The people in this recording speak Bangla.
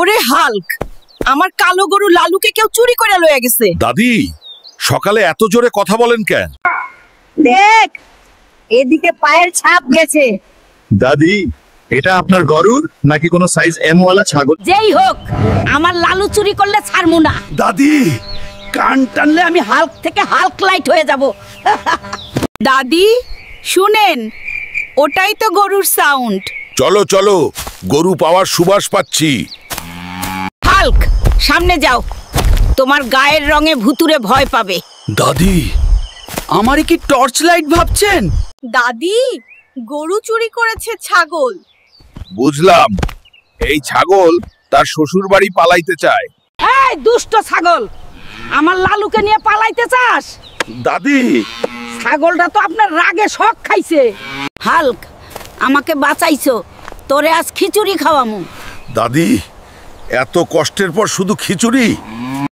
ওরে হাল্ক, আমার কালো গরু লালুকে কেউ চুরি করে লয়ে গেছে। দাদি, সকালে এত জোরে কথা বলেন কেন? দেখ, এদিকে পায়ের ছাপ গেছে। দাদি, এটা আপনার গরুর নাকি কোনো সাইজ এম ওয়ালা ছাগল? যেই হোক, আমার লালু চুরি করলে ছাড়মু না। দাদি, কান টানলে আমি হাল্ক থেকে হাল্ক লাইট হয়ে যাব। দাদি শুনেন, ওটাই তো গরুর সাউন্ড। চলো চলো, গরু পাওয়ার সুবাস পাচ্ছি। হাল্ক, সামনে যাও, তোমার গায়ের রঙে ভুতুরে ভয় পাবে। দাদি, আমারে কি টর্চ লাইট ভাবছেন? দাদি, গরু চুরি করেছে ছাগল। বুঝলাম, এই ছাগল তার শ্বশুর বাড়ি পালাইতে চায়। এই দুষ্ট ছাগল, আমার লালুকে নিয়ে পালাইতে চাস? দাদি, ছাগলটা তো আপনার রাগে শক খাইছে। হাল্ক, আমাকে বাঁচাইছো, তোরে আজ খিচুড়ি খাওয়ামু। দাদি, এত কষ্টের পর শুধু খিচুড়ি?